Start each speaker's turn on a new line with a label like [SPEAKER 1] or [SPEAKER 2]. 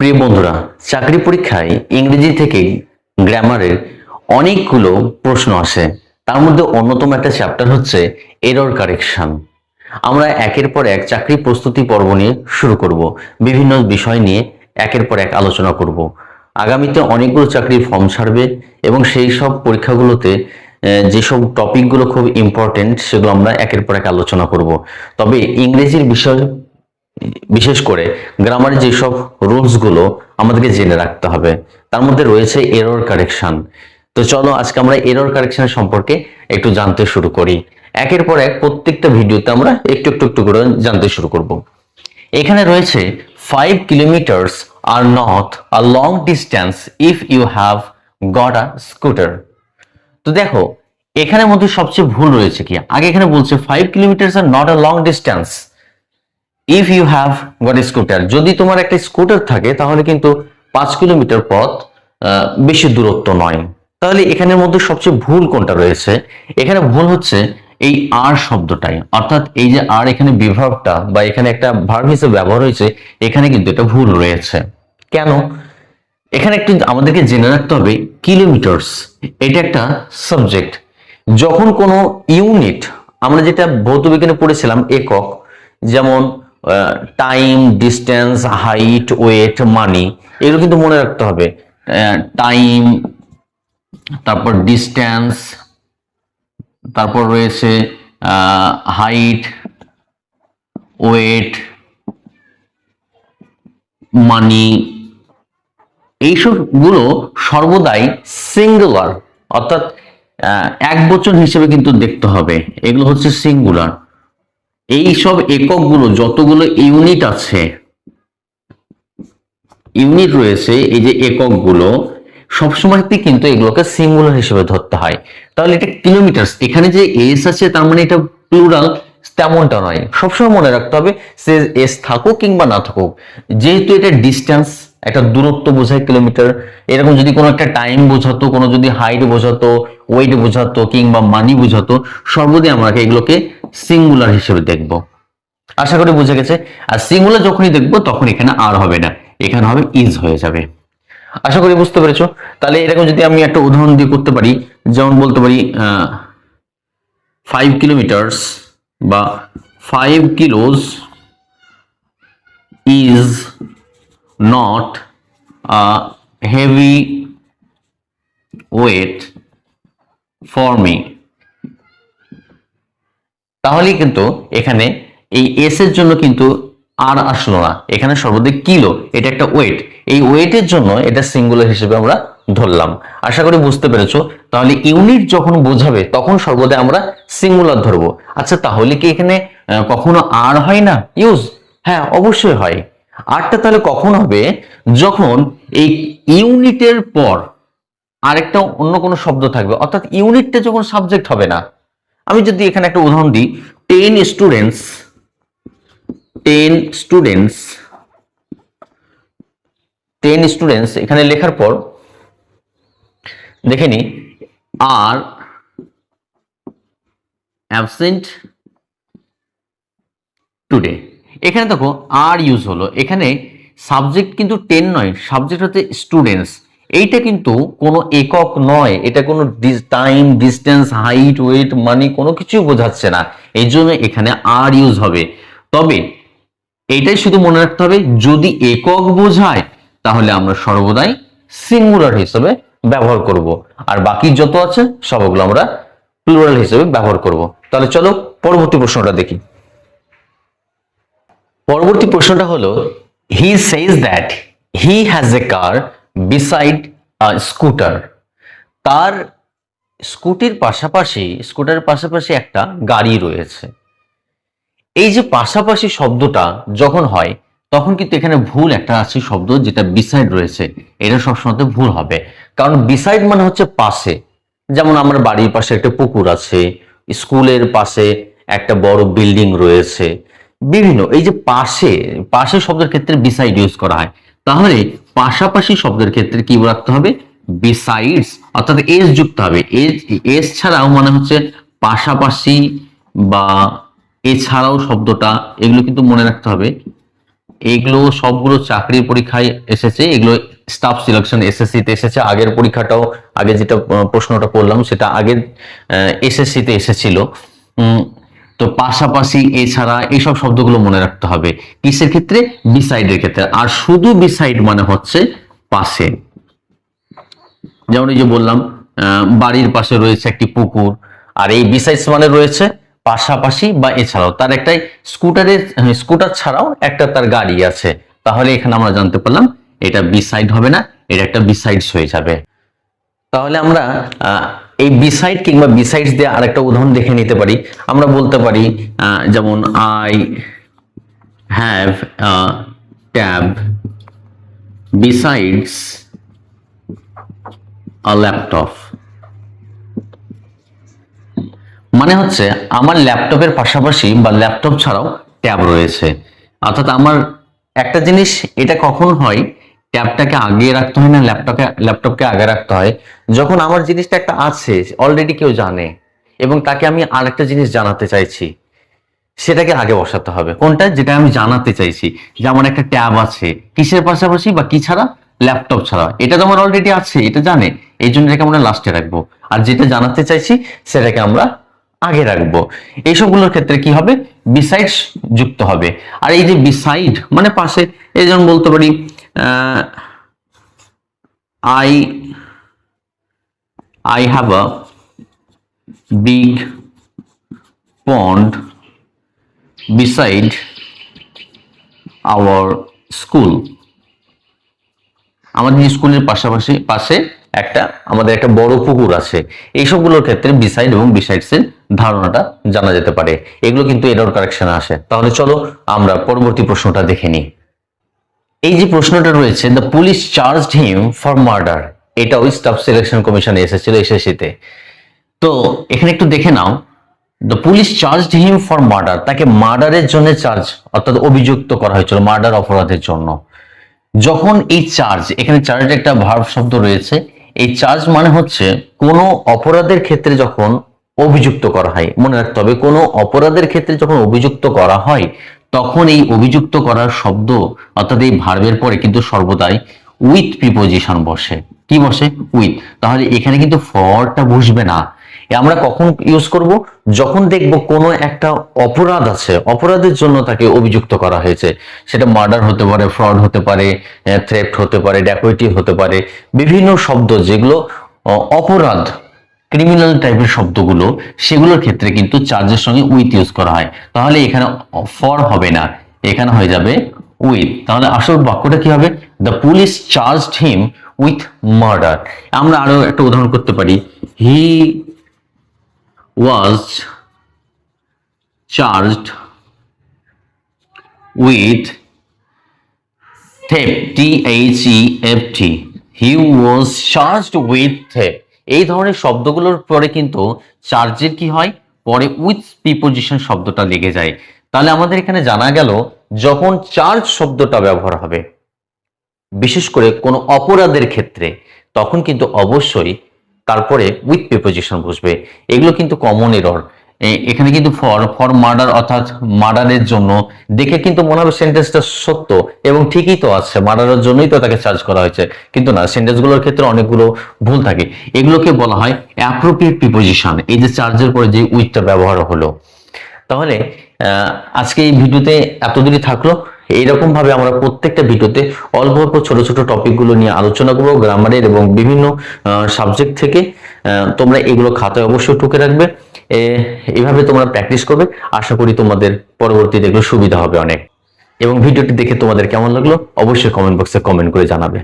[SPEAKER 1] প্রিয় বন্ধুরা, চাকরি পরীক্ষায় ইংরেজি থেকে গ্রামারের অনেকগুলো প্রশ্ন আসে। তার মধ্যে অন্যতম একটা চ্যাপ্টার হচ্ছে এরর কারেকশন। আমরা একের পর এক চাকরি প্রস্তুতি পর্ব নিয়ে শুরু করব। বিভিন্ন বিষয় নিয়ে একের পর এক আলোচনা করব। আগামীতে অনেকগুলো চাকরির ফর্ম ছাড়বে এবং সেই সব পরীক্ষাগুলোতে যেসব টপিকগুলো খুব ইম্পর্টেন্ট সেগুলো আমরা একের পর এক আলোচনা করব। তবে ইংরেজির বিষয়, বিশেষ করে গ্রামারের যেসব রুলস গুলো আমাদেরকে জেনে রাখতে হবে, তার মধ্যে রয়েছে এরর কারেকশন। তো চলো আজকে আমরা এরর কারেকশন সম্পর্কে একটু জানতে শুরু করি। একের পর এক প্রত্যেকটা ভিডিওতে আমরা একটু একটু একটু করে জানতে শুরু করব। এখানে রয়েছে 5 kilometres are not a long distance if you have got a scooter. তো দেখো, এখানের মধ্যে সবচেয়ে ভুল রয়েছে কি? আগে এখানে বলছে 5 kilometres are not a long distance if you have got scooter. যদি তোমার একটা স্কুটার থাকে তাহলে কিন্তু 5 কিলোমিটার পথ বেশি দূরত্ব নয়। তাহলে এখানের মধ্যে সবচেয়ে ভুল কোনটা রয়েছে? এখানে ভুল হচ্ছে এই আর শব্দটাই, অর্থাৎ এই যে আর এখানে বিভার্বটা বা এখানে একটা ভার্ব হিসেবে ব্যবহার হয়েছে, এখানে কিন্তু এটা ভুল রয়েছে। কেন? এখানে একটু আমাদেরকে জেনে রাখতে হবে, কিলোমিটার্স এটা একটা সাবজেক্ট। যখন কোনো ইউনিট, আমরা যেটা ভৌতবিজ্ঞানে পড়েছিলাম একক, যেমন টাইম, ডিস্টেন্স, হাইট, ওয়েট, মানি, এগুলো কিন্তু মনে রাখতে হবে। টাইম, তারপর ডিস্টেন্স, তারপর রয়েছে হাইট, ওয়েট, মানি, এইসব গুলো সর্বদাই সিঙ্গুলার, অর্থাৎ এক বচন হিসেবে কিন্তু দেখতে হবে। এগুলো হচ্ছে সিঙ্গুলার। এই সব এককগুলো, যতগুলো ইউনিট আছে, ইউনিট রয়েছে, এই যে এককগুলো সবসময় কিন্তু এগুলোকে সিঙ্গুলার হিসেবে ধরতে হয়। তাহলে এটা কিলোমিটার, এখানে যে এস আছে তার মানে এটা প্লুরাল তেমনটা নয়। সবসময় মনে রাখতে হবে সে এস থাকুক কিংবা না থাকুক, যেহেতু এটা ডিস্টেন্স, একটা দূরত্ব বোঝায় কিলোমিটার। এরকম যদি কোনো একটা টাইম বোঝাতো, কোনো যদি হাইট বোঝাতো, ওয়েট বোঝাতো কিংবা মানি বোঝাতো, সর্বদাই আমরা এগুলোকে সিঙ্গুলার হিসেবে দেখব। আশা করি বুঝে গেছে। আর সিঙ্গুলার যখনই দেখবো তখন এখানে আর হবে না, এখানে হবে ইজ হয়ে যাবে। আশা করি বুঝতে পেরেছো। তাহলে এরকম যদি আমি একটা উদাহরণ দিয়ে করতে পারি, যেমন বলতে পারি 5 কিলোমিটার্স বা 5 kilos is not a heavy weight for me. তাহলে কিন্তু এখানে এই এস এর জন্য কিন্তু আর আসলো না, এখানে সর্বদা কিলো, এটা একটা ওয়েট, এই ওয়েটের জন্য এটা সিঙ্গুলার হিসেবে আমরা ধরলাম। আশা করি বুঝতে পেরেছো। তাহলে ইউনিট যখন বোঝাবে তখন সর্বদা আমরা সিঙ্গুলার ধরবো। আচ্ছা, তাহলে কি এখানে কখনো আর হয় না ইউজ? হ্যাঁ, অবশ্যই হয়। আরটা তাহলে কখন হবে? যখন এই ইউনিটের পর আরেকটা অন্য কোনো শব্দ থাকবে, অর্থাৎ ইউনিটটা যখন সাবজেক্ট হবে না। আমি যদি এখানে একটা উদাহরণ দিই, 10 স্টুডেন্টস, 10 স্টুডেন্টস, 10 স্টুডেন্টস এখানে লেখার পর দেখে নি আর অ্যাবসেন্ট টুডে। এখানে দেখো আর ইউজ হলো, এখানে সাবজেক্ট কিন্তু 10 নয়, সাবজেক্ট হচ্ছে স্টুডেন্টস। এইটা কিন্তু কোনো একক নয়, এটা কোনো টাইম, ডিস্টেন্স, হাইট, ওয়েট, মানি কোনো কিছুই বোঝাচ্ছে না, এই জন্য এখানে আর ইউজ হবে। তবে এইটাই শুধু মনে রাখতে হবে, যদি একক বোঝায় তাহলে আমরা সর্বদাই সিঙ্গুলার হিসেবে ব্যবহার করব, আর বাকি যত আছে সবগুলো আমরা প্লুরাল হিসেবে ব্যবহার করব। তাহলে চলো পরবর্তী প্রশ্নটা দেখি। পরবর্তী প্রশ্নটা হলো, he says that he has a car beside a scooter. তার স্কুটারের পাশাপাশি একটা গাড়ি রয়েছে। এই যে পাশাপাশি শব্দটা যখন হয় তখন কিন্তু এখানে ভুল একটা আছে শব্দ, যেটা বিসাইড রয়েছে, এটা সবসময় ভুল হবে। কারণ বিসাইড মানে হচ্ছে পাশে। যেমন আমার বাড়ির পাশে একটা পুকুর আছে, স্কুলের পাশে একটা বড় বিল্ডিং রয়েছে, বিভিন্ন এই যে পাশে, পাশে শব্দের ক্ষেত্রে বিসাইড ইউজ করা হয়। তাহলে পাশাপাশি শব্দের ক্ষেত্রে কি রাখতে হবে? বিসাইডস, অর্থাৎ এস যুক্ত হবে। এস ছাড়াও মানে হচ্ছে পাশাপাশি বা এছাড়াও শব্দটা, এগুলো কিন্তু মনে রাখতে হবে এগুলো সবগুলো চাকরির পরীক্ষায় এসেছে, এগুলো স্টাফ সিলেকশন এসএসসি তে এসেছে। আগের পরীক্ষাটাও, আগে যেটা প্রশ্নটা করলাম সেটা আগের এসএসসি তে এসেছিল। তো পাশাপাশি, এছাড়া এইসব শব্দগুলো মনে রাখতে হবে কিসের ক্ষেত্রে? বিসাইডের ক্ষেত্রে। আর শুধু বিসাইড মানে হচ্ছে পাশে। যেমন এই যে বললাম বাড়ির পাশে রয়েছে একটি পুকুর, আর এই বিসাইডস মানে রয়েছে পাশাপাশি বা এছাড়াও। তার একটাই স্কুটার ছাড়াও একটা তার গাড়ি আছে। তাহলে এখানে আমরা জানতে পারলাম এটা বিসাইড হবে না, এটা একটা বিসাইডস হয়ে যাবে। তাহলে আমরা এই বিসাইড কিংবা বিসাইডস দিয়ে আরেকটা উদাহরণ দেখে নিতে পারি। আমরা বলতে পারি যেমন I have tab besides a laptop. মানে হচ্ছে আমার ল্যাপটপের পাশাপাশি বা ল্যাপটপ ছাড়াও ট্যাব রয়েছে। অর্থাৎ আমার একটা জিনিস, এটা কখন হয়, ট্যাবটাকে আগে রাখতে হয় না ল্যাপটপকে আগে রাখতে হয় যখন আমার জিনিসটা একটা আছে, অলরেডি কেউ জানে, এবং তাকে আমি আরেকটা জিনিস জানাতে চাইছি, সেটাকে আগে বসাতে হবে। কোনটা? যেটা আমি জানাতে চাইছি, যে আমার একটা ট্যাব আছে, কিসের পাশাপাশি বা কি ছাড়া? ল্যাপটপ ছাড়া। এটা তো আমার অলরেডি আছে, এটা জানে, এই জন্য এটাকে আমরা লাস্টে রাখবো। আর যেটা জানাতে চাইছি সেটাকে আমরা আগে রাখবো। এইসবগুলোর ক্ষেত্রে কি হবে? বিসাইডস যুক্ত হবে। আর এই যে বিসাইড মানে পাশে, এই যেমন বলতে পারি I have a big pond beside our school. আমাদের স্কুলের পাশে আমাদের একটা বড় পুকুর আছে। এইসবগুলোর ক্ষেত্রে বিসাইড এবং বিসাইডস এর ধারণাটা জানা যেতে পারে। এগুলো কিন্তু এরর কারেকশনে আসে। তাহলে চলো আমরা পরবর্তী প্রশ্নটা দেখে নিই। এই যে প্রশ্নটা রয়েছে, the police charged him for murder, এটাও স্টাফ সিলেকশন কমিশনে এসেছিল এসএসসিতে। তো এখানে একটু দেখে নাও, the police charged him for murder, তাকে মার্ডারের জন্য অর্থাৎ অভিযুক্ত করা হয়েছিল মার্ডার অপরাধের জন্য। যখন এই চার্জ, এখানে চার্জের একটা ভার্ব শব্দ রয়েছে, এই চার্জ মানে হচ্ছে কোনো অপরাধের ক্ষেত্রে যখন অভিযুক্ত করা হয়। মনে রাখতে হবে, কোনো অপরাধের ক্ষেত্রে যখন অভিযুক্ত করা হয় তখন এই অভিযুক্ত করার শব্দ অর্থাৎ এই ভার্বের পরে কিন্তু সর্বদাই উইথ প্রিপোজিশন বসে। কি বসে? উইথ। তাহলে এখানে কিন্তু ফরটা বসবে না। আমরা কখন ইউজ করব? যখন দেখব কোনো একটা অপরাধ আছে, অপরাধের জন্য তাকে অভিযুক্ত করা হয়েছে। সেটা মার্ডার হতে পারে, ফ্রড হতে পারে, থ্রেফট হতে পারে, ড্যাকয়েটি হতে পারে, বিভিন্ন শব্দ যেগুলো অপরাধ, ক্রিমিনাল টাইপের শব্দগুলো, সেগুলোর ক্ষেত্রে কিন্তু চার্জের সঙ্গে উইথ ইউজ করা হয়। তাহলে এখানে ফর হবে না, এখানে হয়ে যাবে উইথ। তাহলে আসল বাক্যটা কি হবে? The police charged him with murder. আমরা আরো একটা উদাহরণ করতে পারি, হি was charged with theft, T-H-E-F-T, he was charged with theft। এই ধরনের শব্দগুলোর পরে কিন্তু চার্জের কি হয়? পরে উইথ প্রিপোজিশন শব্দটা লেগে যায়। তাহলে আমাদের এখানে জানা গেল, যখন চার্জ শব্দটা ব্যবহার হবে বিশেষ করে কোনো অপরাধের ক্ষেত্রে, তখন কিন্তু অবশ্যই তারপরে উইথ প্রিপোজিশন বসবে। এগুলো কিন্তু কমন এরর। এখানে কিন্তু ফর মার্ডার অর্থাৎ মার্ডারের জন্য, দেখে কিন্তু মনে হবে সেন্টেন্সটা সত্য এবং ঠিকই তো আছে, মার্ডারের জন্যই তো তাকে চার্জ করা হয়েছে, কিন্তু না, সেন্টেন্সগুলোর ক্ষেত্রে অনেকগুলো ভুল থাকে। এগুলোকে বলা হয় অ্যাপ্রোপ্রিয়েট প্রিপোজিশন, এই যে চার্জের পরে যে উইথটা ব্যবহার হলো। তাহলে আজকে এই ভিডিওতে এতদূরই থাকলো। এইরকম ভাবে আমরা প্রত্যেকটা ভিডিওতে অল্প অল্প ছোট ছোট টপিকগুলো নিয়ে আলোচনা করবো, গ্রামারের এবং বিভিন্ন সাবজেক্ট থেকে। তোমরা এগুলো খাতায় অবশ্যই টুকে রাখবে, এইভাবে তোমরা প্র্যাকটিস করবে। আশা করি তোমাদের পরবর্তীতে এগুলো সুবিধা হবে অনেক। এবং ভিডিওটি দেখে তোমাদের কেমন লাগলো অবশ্যই কমেন্ট বক্সে কমেন্ট করে জানাবে।